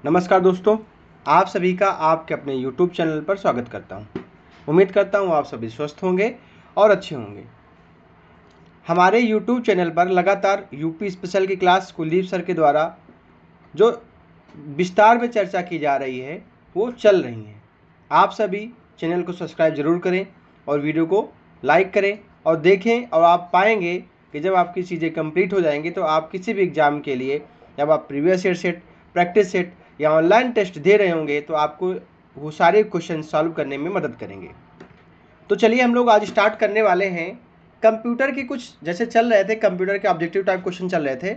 नमस्कार दोस्तों, आप सभी का आपके अपने YouTube चैनल पर स्वागत करता हूं। उम्मीद करता हूं आप सभी स्वस्थ होंगे और अच्छे होंगे। हमारे YouTube चैनल पर लगातार यूपी स्पेशल की क्लास कुलदीप सर के द्वारा जो विस्तार में चर्चा की जा रही है वो चल रही है। आप सभी चैनल को सब्सक्राइब जरूर करें और वीडियो को लाइक करें और देखें, और आप पाएंगे कि जब आपकी चीज़ें कंप्लीट हो जाएंगी तो आप किसी भी एग्ज़ाम के लिए, जब आप previous year set, practice set या ऑनलाइन टेस्ट दे रहे होंगे तो आपको वो सारे क्वेश्चन सॉल्व करने में मदद करेंगे। तो चलिए हम लोग आज स्टार्ट करने वाले हैं। कंप्यूटर के कुछ जैसे चल रहे थे, कंप्यूटर के ऑब्जेक्टिव टाइप क्वेश्चन चल रहे थे,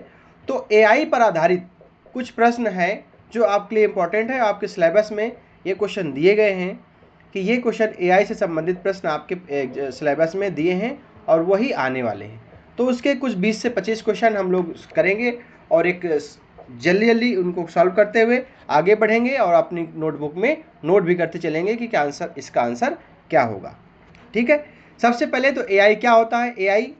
तो एआई पर आधारित कुछ प्रश्न हैं जो आपके लिए इंपॉर्टेंट है। आपके सिलेबस में ये क्वेश्चन दिए गए हैं कि ये क्वेश्चन एआई से संबंधित प्रश्न आपके सिलेबस में दिए हैं और वही आने वाले हैं। तो उसके कुछ 20 से 25 क्वेश्चन हम लोग करेंगे और एक जल्दी जल्दी उनको सॉल्व करते हुए आगे बढ़ेंगे और अपनी नोटबुक में नोट भी करते चलेंगे कि क्या आंसर, इसका आंसर क्या होगा। ठीक है, सबसे पहले तो एआई क्या होता है। एआई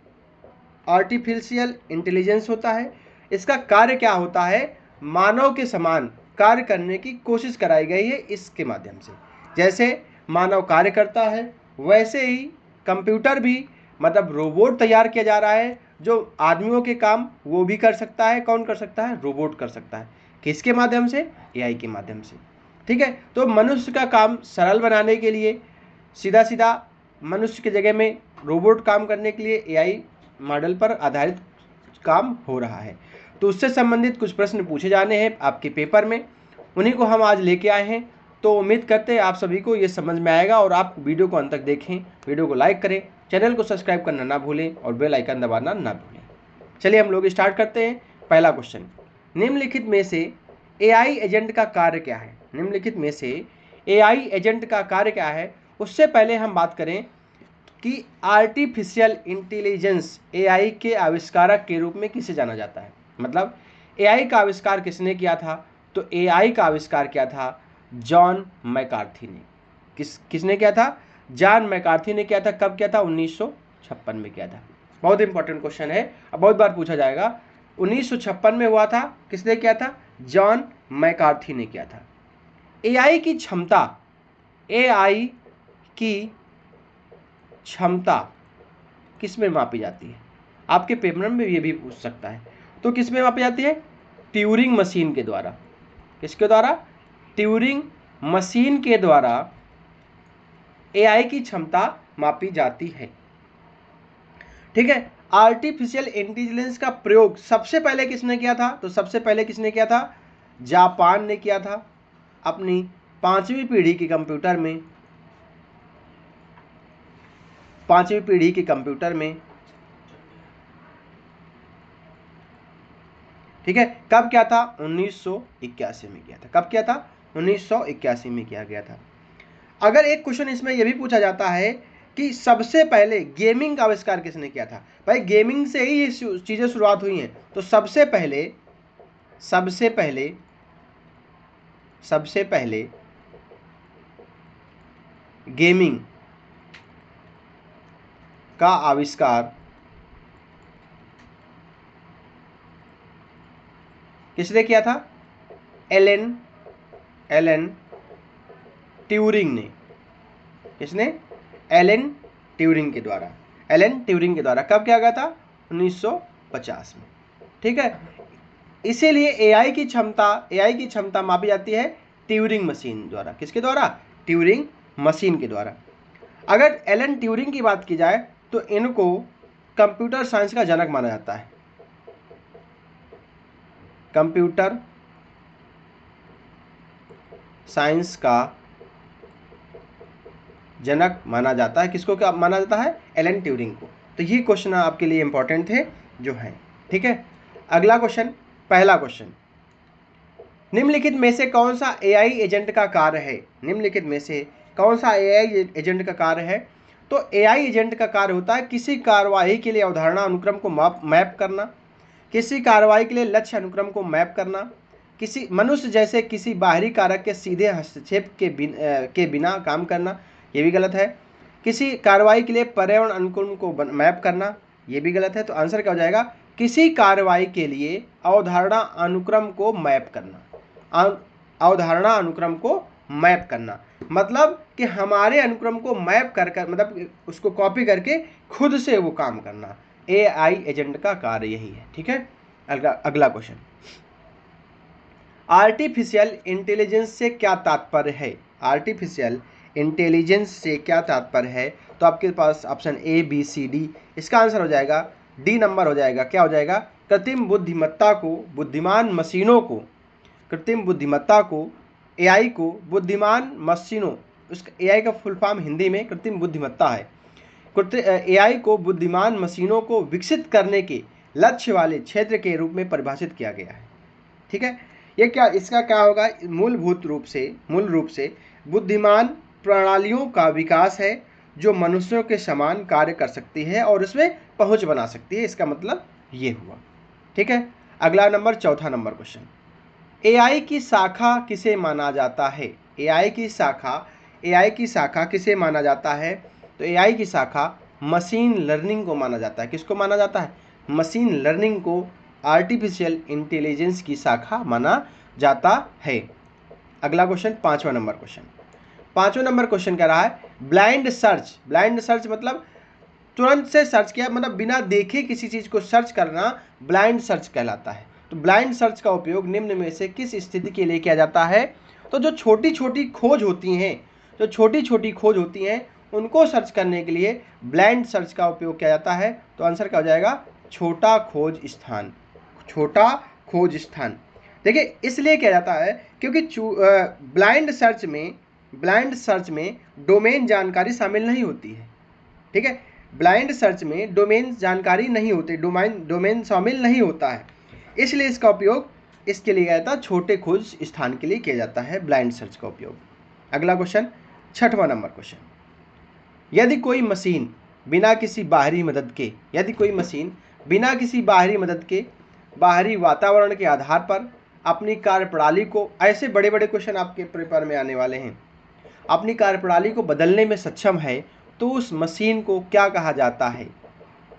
आर्टिफिशियल इंटेलिजेंस होता है। इसका कार्य क्या होता है, मानव के समान कार्य करने की कोशिश कराई गई है इसके माध्यम से। जैसे मानव कार्य करता है वैसे ही कंप्यूटर भी, मतलब रोबोट तैयार किया जा रहा है जो आदमियों के काम वो भी कर सकता है। कौन कर सकता है? रोबोट कर सकता है। किसके माध्यम से? एआई के माध्यम से। ठीक है, तो मनुष्य का काम सरल बनाने के लिए, सीधा सीधा मनुष्य की जगह में रोबोट काम करने के लिए एआई मॉडल पर आधारित काम हो रहा है। तो उससे संबंधित कुछ प्रश्न पूछे जाने हैं आपके पेपर में, उन्हीं को हम आज लेके आए हैं। तो उम्मीद करते हैं आप सभी को ये समझ में आएगा और आप वीडियो को अंत तक देखें, वीडियो को लाइक करें, चैनल को सब्सक्राइब करना ना भूलें और बेल आइकन दबाना ना भूलें। चलिए हम लोग स्टार्ट करते हैं। पहला क्वेश्चन, निम्नलिखित में से एआई एजेंट का कार्य क्या है? निम्नलिखित में से एआई एजेंट का कार्य क्या है? उससे पहले हम बात करें कि आर्टिफिशियल इंटेलिजेंस एआई के आविष्कारक के रूप में किसे जाना जाता है। मतलब एआई का आविष्कार किसने किया था? तो एआई का आविष्कार किया था जॉन मैकार्थी ने। किसने किया था? जॉन मैकार्थी ने किया था। कब किया था? 1956 में किया था। बहुत इंपॉर्टेंट क्वेश्चन है, अब बहुत बार पूछा जाएगा। 1956 में हुआ था। किसने किया था? जॉन मैकार्थी ने किया था। एआई की क्षमता, एआई की क्षमता किस में मापी जाती है? आपके पेपर में ये भी पूछ सकता है। तो किस में मापी जाती है? ट्यूरिंग मशीन के द्वारा। किसके द्वारा? ट्यूरिंग मशीन के द्वारा एआई की क्षमता मापी जाती है। ठीक है, आर्टिफिशियल इंटेलिजेंस का प्रयोग सबसे पहले किसने किया था? तो सबसे पहले किसने किया था? जापान ने किया था अपनी 5वीं पीढ़ी के कंप्यूटर में। 5वीं पीढ़ी के कंप्यूटर में। ठीक है, कब क्या था? 1981 में किया था। कब किया था? 1981 में किया गया था। अगर एक क्वेश्चन इसमें यह भी पूछा जाता है कि सबसे पहले गेमिंग का आविष्कार किसने किया था? भाई गेमिंग से ही ये चीजें शुरुआत हुई हैं। तो सबसे पहले गेमिंग का आविष्कार किसने किया था? एलन ट्यूरिंग ने। किसने? एलन ट्यूरिंग के द्वारा। एलन ट्यूरिंग के द्वारा कब किया गया था? 1950 में। ठीक है, इसीलिए एआई की क्षमता मापी जाती है ट्यूरिंग मशीन द्वारा। किसके द्वारा? ट्यूरिंग मशीन के द्वारा। अगर एलन ट्यूरिंग की बात की जाए तो इनको कंप्यूटर साइंस का जनक माना जाता है। कंप्यूटर साइंस का जनक माना जाता है। किसको क्या माना जाता है? एलन ट्यूरिंग को। तो ये क्वेश्चन आपके लिए इंपॉर्टेंट थे जो है। ठीक है, अगला क्वेश्चन, पहला क्वेश्चन, निम्नलिखित में से कौन सा एआई एजेंट का कार्य है? निम्नलिखित में से कौन सा एआई एजेंट का कार्य है? तो एआई एजेंट का कार्य होता है किसी कार्यवाही के लिए अवधारणा अनुक्रम को मैप करना, किसी कार्रवाई के लिए लक्ष्य अनुक्रम को मैप करना, किसी मनुष्य जैसे किसी बाहरी कारक के सीधे हस्तक्षेप के बिना काम करना, ये भी गलत है। किसी कार्रवाई के लिए पर्यावरण अनुकूल को मैप करना, ये भी गलत है। तो आंसर क्या हो जाएगा? किसी कार्रवाई के लिए अवधारणा अनुक्रम को मैप करना। अवधारणा अनुक्रम को मैप करना, मतलब कि हमारे अनुक्रम को मैप कर मतलब उसको कॉपी करके खुद से वो काम करना। एआई एजेंट का कार्य यही है। ठीक है, अगला क्वेश्चन, आर्टिफिशियल इंटेलिजेंस से क्या तात्पर्य है? आर्टिफिशियल इंटेलिजेंस से क्या तात्पर्य है? तो आपके पास option A B C D, इसका आंसर हो जाएगा डी नंबर हो जाएगा। क्या हो जाएगा? कृत्रिम बुद्धिमत्ता को, बुद्धिमान मशीनों को, कृत्रिम बुद्धिमत्ता को, एआई को बुद्धिमान मशीनों, उसका एआई का फुल फॉर्म हिंदी में कृत्रिम बुद्धिमत्ता है। एआई को बुद्धिमान मशीनों को विकसित करने के लक्ष्य वाले क्षेत्र के रूप में परिभाषित किया गया है। ठीक है, ये क्या, इसका क्या होगा? मूल रूप से बुद्धिमान प्रणालियों का विकास है जो मनुष्यों के समान कार्य कर सकती है और उसमें पहुंच बना सकती है। इसका मतलब ये हुआ। ठीक है, अगला नंबर, चौथा नंबर क्वेश्चन, एआई की शाखा किसे माना जाता है? एआई की शाखा किसे माना जाता है? तो एआई की शाखा मशीन लर्निंग को माना जाता है। किसको माना जाता है? मशीन लर्निंग को आर्टिफिशियल इंटेलिजेंस की शाखा माना जाता है। अगला क्वेश्चन, पांचवा नंबर क्वेश्चन कह रहा है ब्लाइंड सर्च मतलब तुरंत से सर्च किया, मतलब बिना देखे किसी चीज को सर्च करना ब्लाइंड सर्च कहलाता है। तो ब्लाइंड सर्च का उपयोग निम्न में से किस स्थिति के लिए किया जाता है? तो जो छोटी छोटी खोज होती हैं उनको सर्च करने के लिए ब्लाइंड सर्च का उपयोग किया जाता है। तो आंसर क्या हो जाएगा? छोटा खोज स्थान। देखिए, इसलिए किया जाता है क्योंकि ब्लाइंड सर्च में डोमेन जानकारी शामिल नहीं होती है। ठीक है, ब्लाइंड सर्च में डोमेन जानकारी नहीं होती, डोमेन शामिल नहीं होता है, इसलिए इसका उपयोग इसके लिए किया जाता है, छोटे खोज स्थान के लिए किया जाता है ब्लाइंड सर्च का उपयोग। अगला क्वेश्चन, छठवां नंबर क्वेश्चन, यदि कोई मशीन बिना किसी बाहरी मदद के बाहरी वातावरण के आधार पर अपनी कार्यप्रणाली को, ऐसे बड़े बड़े क्वेश्चन आपके पेपर में आने वाले हैं, अपनी कार्यप्रणाली को बदलने में सक्षम है तो उस मशीन को क्या कहा जाता है?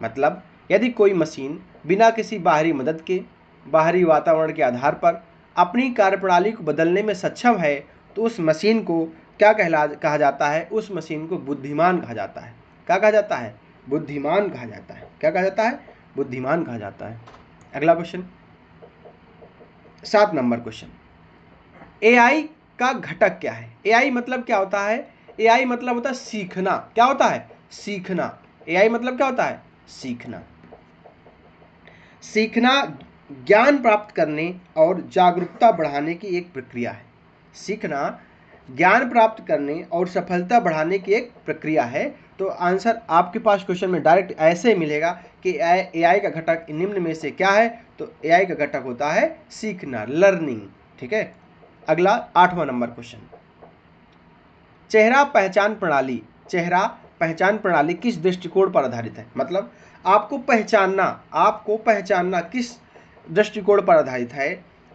मतलब यदि कोई मशीन बिना किसी बाहरी मदद के बाहरी वातावरण के आधार पर अपनी कार्यप्रणाली को बदलने में सक्षम है तो उस मशीन को क्या कहा जाता है? उस मशीन को बुद्धिमान कहा जाता है। क्या कहा जाता है? बुद्धिमान कहा जाता है। क्या कहा जाता है? बुद्धिमान कहा जाता है। अगला क्वेश्चन, 7 नंबर क्वेश्चन, एआई का घटक क्या है? एआई मतलब क्या होता है? एआई मतलब होता है सीखना। क्या होता है? सीखना। एआई मतलब क्या होता है? सीखना। सीखना ज्ञान प्राप्त करने और जागरूकता बढ़ाने की एक प्रक्रिया है। सीखना ज्ञान प्राप्त करने और सफलता बढ़ाने की एक प्रक्रिया है। तो आंसर आपके पास क्वेश्चन में डायरेक्ट ऐसे मिलेगा कि एआई का घटक निम्न में से क्या है? तो एआई का घटक होता है सीखना, लर्निंग। ठीक है, अगला 8वां नंबर क्वेश्चन, चेहरा पहचान प्रणाली किस दृष्टिकोण पर आधारित है? मतलब आपको पहचानना किस दृष्टिकोण पर आधारित है?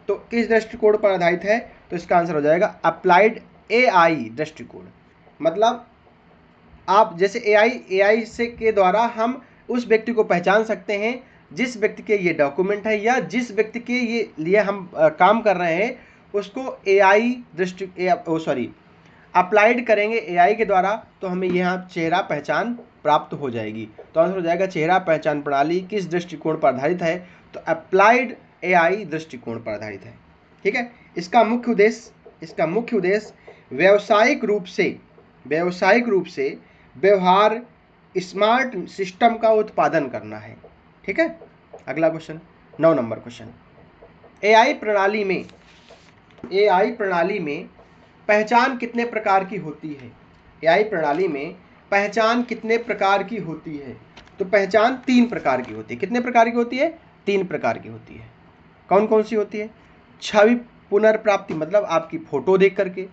तो किस दृष्टिकोण पर आधारित है? तो इसका आंसर हो जाएगा अप्लाइड एआई दृष्टिकोण। मतलब आप जैसे एआई से के द्वारा हम उस व्यक्ति को पहचान सकते हैं जिस व्यक्ति के ये डॉक्यूमेंट है या जिस व्यक्ति के ये लिए हम काम कर रहे हैं, उसको अप्लाइड करेंगे एआई के द्वारा, तो हमें यहाँ चेहरा पहचान प्राप्त हो जाएगी। तो आंसर हो जाएगा चेहरा पहचान प्रणाली किस दृष्टिकोण पर आधारित है? तो अप्लाइड एआई दृष्टिकोण पर आधारित है। ठीक है, इसका मुख्य उद्देश्य व्यावसायिक रूप से व्यवहार स्मार्ट सिस्टम का उत्पादन करना है। ठीक है, अगला क्वेश्चन, 9 नंबर क्वेश्चन, एआई प्रणाली में पहचान कितने प्रकार की होती है? एआई प्रणाली में पहचान कितने प्रकार की होती है? तो पहचान 3 प्रकार की होती है। कितने प्रकार की होती है? 3 प्रकार की होती है। कौन कौन सी होती है? छवि पुनर्प्राप्ति, मतलब आपकी फोटो देख करके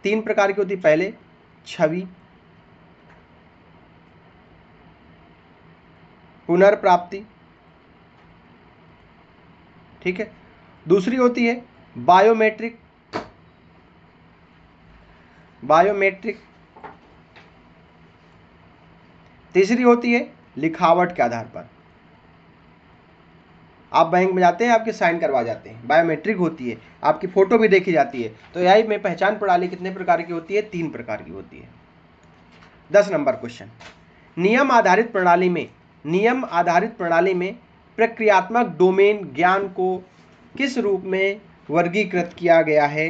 3 प्रकार की होती है। पहले छवि पुनर्प्राप्ति, ठीक है। दूसरी होती है बायोमेट्रिक, तीसरी होती है लिखावट के आधार पर। आप बैंक में जाते हैं, आपके साइन करवा जाते हैं, बायोमेट्रिक होती है, आपकी फ़ोटो भी देखी जाती है। तो एआई में पहचान प्रणाली कितने प्रकार की होती है? 3 प्रकार की होती है। 10 नंबर क्वेश्चन, नियम आधारित प्रणाली में प्रक्रियात्मक डोमेन ज्ञान को किस रूप में वर्गीकृत किया गया है?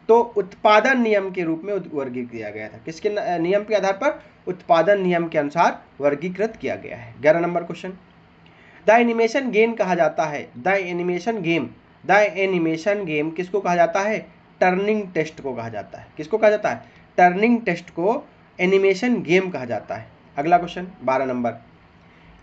तो उत्पादन नियम के रूप में वर्गीकृत किया गया था। किसके नियम के आधार पर? उत्पादन नियम के अनुसार वर्गीकृत किया गया है। 11 number question, the animation game कहा जाता है, द एनिमेशन गेम किसको कहा जाता है? टर्निंग टेस्ट को कहा जाता है। किसको कहा जाता है? टर्निंग टेस्ट को एनिमेशन गेम कहा जाता है। अगला क्वेश्चन 12 नंबर,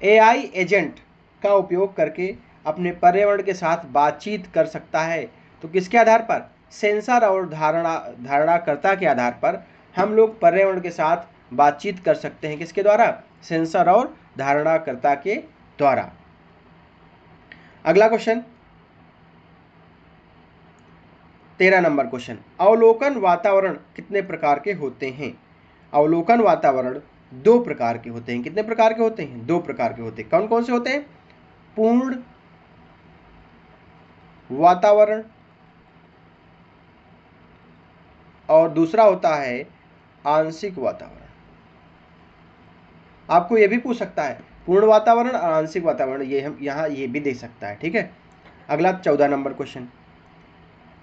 एआई एजेंट का उपयोग करके अपने पर्यावरण के साथ बातचीत कर सकता है। तो किसके आधार पर? सेंसर और धारणाकर्ता के आधार पर हम लोग पर्यावरण के साथ बातचीत कर सकते हैं। किसके द्वारा? सेंसर और धारणाकर्ता के द्वारा। अगला क्वेश्चन 13 नंबर क्वेश्चन, अवलोकन वातावरण कितने प्रकार के होते हैं? अवलोकन वातावरण 2 प्रकार के होते हैं। कितने प्रकार के होते हैं? 2 प्रकार के होते हैं। कौन कौन से होते हैं? पूर्ण वातावरण और दूसरा होता है आंशिक वातावरण। आपको यह भी पूछ सकता है पूर्ण वातावरण और आंशिक वातावरण, ये हम यहाँ ये भी दे सकता है। ठीक है। अगला 14 नंबर क्वेश्चन,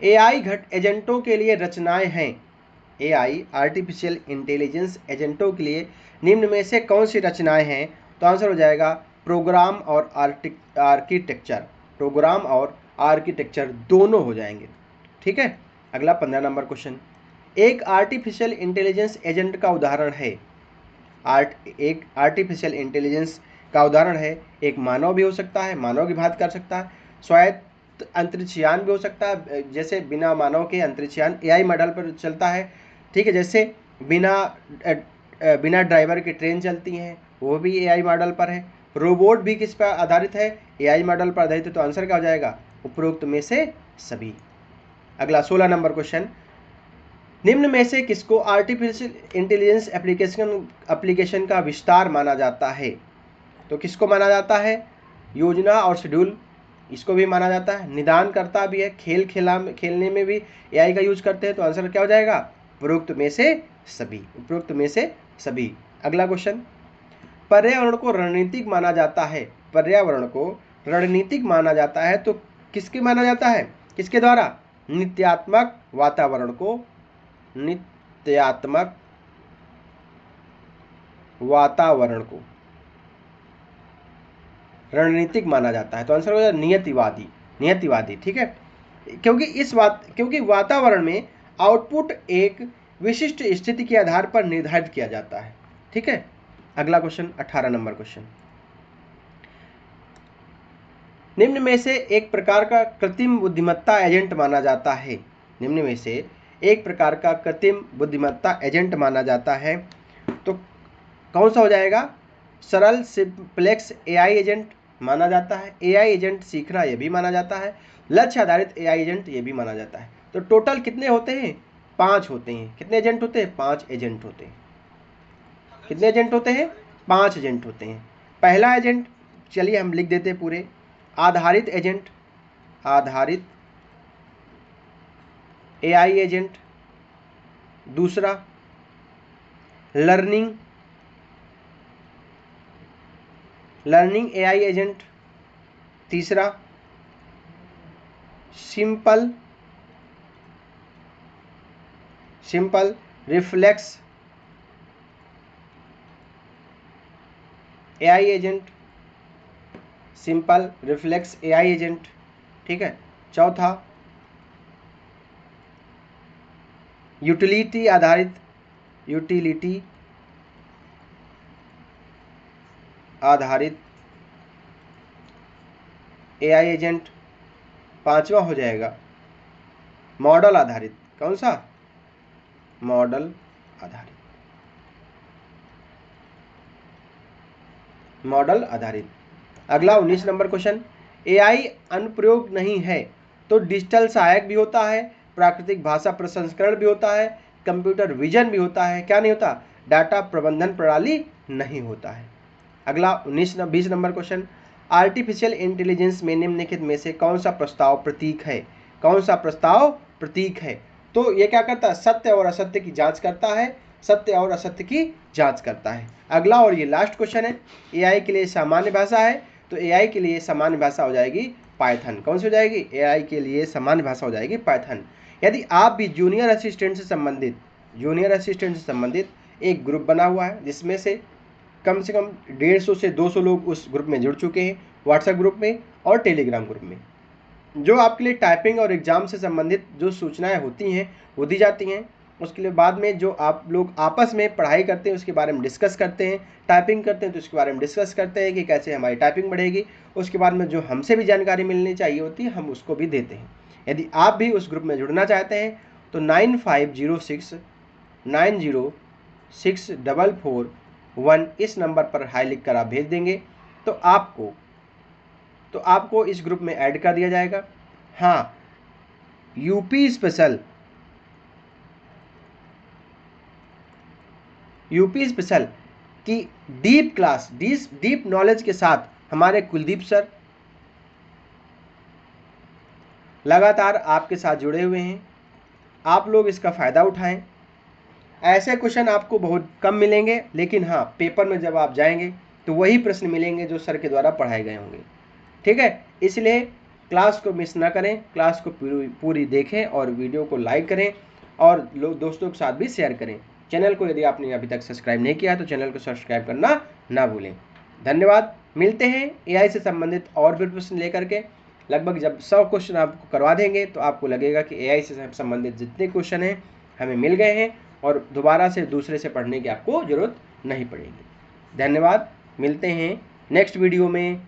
एआई एजेंटों के लिए रचनाएं हैं। एआई आर्टिफिशियल इंटेलिजेंस एजेंटों के लिए निम्न में से कौन सी रचनाएं हैं? तो आंसर हो जाएगा प्रोग्राम और आर्किटेक्चर। प्रोग्राम और आर्किटेक्चर दोनों हो जाएंगे। ठीक है। अगला 15 नंबर क्वेश्चन, एक आर्टिफिशियल इंटेलिजेंस एजेंट का उदाहरण है। एक आर्टिफिशियल इंटेलिजेंस का उदाहरण है, एक मानव भी हो सकता है, मानव की भांति कर सकता है, स्वायत्त अंतरिक्षयान भी हो सकता है, जैसे बिना मानव के अंतरिक्षयान एआई मॉडल पर चलता है। ठीक है। जैसे बिना ड्राइवर की ट्रेन चलती हैं, वो भी एआई मॉडल पर है। रोबोट भी किस पर आधारित है? एआई मॉडल पर आधारित है। तो आंसर क्या हो जाएगा? उपरोक्त में से सभी। अगला 16 नंबर क्वेश्चन, निम्न में से किसको आर्टिफिशियल इंटेलिजेंस एप्लीकेशन का विस्तार माना जाता है? तो किसको माना जाता है? योजना और शेड्यूल, इसको भी माना जाता है। निदान करता भी है, खेलने में भी एआई का यूज करते हैं। तो आंसर क्या हो जाएगा? उपरोक्त में से सभी। उपरोक्त में से सभी। अगला क्वेश्चन, पर्यावरण को रणनीतिक माना जाता है। पर्यावरण को रणनीतिक माना जाता है तो किसके माना जाता है? किसके द्वारा? नित्यात्मक वातावरण को रणनीतिक माना जाता है। तो आंसर हो जाएगा नियतिवादी। ठीक है। क्योंकि वातावरण में आउटपुट एक विशिष्ट स्थिति के आधार पर निर्धारित किया जाता है। ठीक है। अगला क्वेश्चन 18 नंबर क्वेश्चन, निम्न में से एक प्रकार का कृत्रिम बुद्धिमत्ता एजेंट माना जाता है। निम्न में से एक प्रकार का कृत्रिम बुद्धिमत्ता एजेंट माना जाता है तो कौन सा हो जाएगा? सरल सिंप्लेक्स एआई एजेंट माना जाता है। एआई एजेंट सीख रहा, यह भी माना जाता है। लक्ष्य आधारित एआई एजेंट, यह भी माना जाता है। तो टोटल कितने होते हैं? 5 होते हैं। कितने एजेंट होते हैं? 5 एजेंट होते हैं। कितने एजेंट होते हैं? 5 एजेंट होते हैं। पहला एजेंट, चलिए हम लिख देते हैं पूरे, आधारित एजेंट, आधारित एआई एजेंट। दूसरा लर्निंग एआई एजेंट। तीसरा simple reflex AI agent, simple reflex AI agent. ठीक है। चौथा यूटिलिटी आधारित एआई एजेंट। पांचवा हो जाएगा मॉडल आधारित। कौन सा? मॉडल आधारित। अगला 19 नंबर क्वेश्चन, एआई अनुप्रयोग नहीं है तो डिजिटल सहायक भी होता है, प्राकृतिक भाषा प्रसंस्करण भी होता है, कंप्यूटर विजन भी होता है, क्या नहीं होता? डाटा प्रबंधन प्रणाली नहीं होता है। अगला 20 नंबर क्वेश्चन, आर्टिफिशियल इंटेलिजेंस में निम्नलिखित में से कौन सा प्रस्ताव प्रतीक है? कौन सा प्रस्ताव प्रतीक है? तो ये क्या करता है? सत्य और असत्य की जांच करता है, सत्य और असत्य की जांच करता है। अगला और ये लास्ट क्वेश्चन है, एआई के लिए सामान्य भाषा है, तो एआई के लिए सामान्य भाषा हो जाएगी पाइथन। कौन सी हो जाएगी? एआई के लिए सामान्य भाषा हो जाएगी पाइथन। यदि आप भी जूनियर असिस्टेंट से संबंधित एक ग्रुप बना हुआ है जिसमें से कम 150 से 200 लोग उस ग्रुप में जुड़ चुके हैं, व्हाट्सएप ग्रुप में और टेलीग्राम ग्रुप में, जो आपके लिए टाइपिंग और एग्जाम से संबंधित जो सूचनाएं होती हैं वो दी जाती हैं। उसके लिए बाद में जो आप लोग आपस में पढ़ाई करते हैं उसके बारे में डिस्कस करते हैं, टाइपिंग करते हैं तो उसके बारे में डिस्कस करते हैं कि कैसे हमारी टाइपिंग बढ़ेगी। उसके बाद में जो हमसे भी जानकारी मिलनी चाहिए होती है हम उसको भी देते हैं। यदि आप भी उस ग्रुप में जुड़ना चाहते हैं तो 9506906441 इस नंबर पर हाई लिख कर आप भेज देंगे तो आपको इस ग्रुप में ऐड कर दिया जाएगा। हाँ, यूपी स्पेशल की डीप क्लास, डीप नॉलेज के साथ हमारे कुलदीप सर लगातार आपके साथ जुड़े हुए हैं। आप लोग इसका फ़ायदा उठाएं। ऐसे क्वेश्चन आपको बहुत कम मिलेंगे, लेकिन हाँ, पेपर में जब आप जाएंगे तो वही प्रश्न मिलेंगे जो सर के द्वारा पढ़ाए गए होंगे। ठीक है, इसलिए क्लास को मिस ना करें, क्लास को पूरी देखें और वीडियो को लाइक करें और दोस्तों के साथ भी शेयर करें। चैनल को यदि आपने अभी तक सब्सक्राइब नहीं किया तो चैनल को सब्सक्राइब करना ना भूलें। धन्यवाद। मिलते हैं एआई से संबंधित और भी प्रश्न लेकर के। लगभग जब 100 क्वेश्चन आपको करवा देंगे तो आपको लगेगा कि एआई से संबंधित जितने क्वेश्चन हैं हमें मिल गए हैं और दोबारा से दूसरे से पढ़ने की आपको ज़रूरत नहीं पड़ेगी। धन्यवाद। मिलते हैं नेक्स्ट वीडियो में।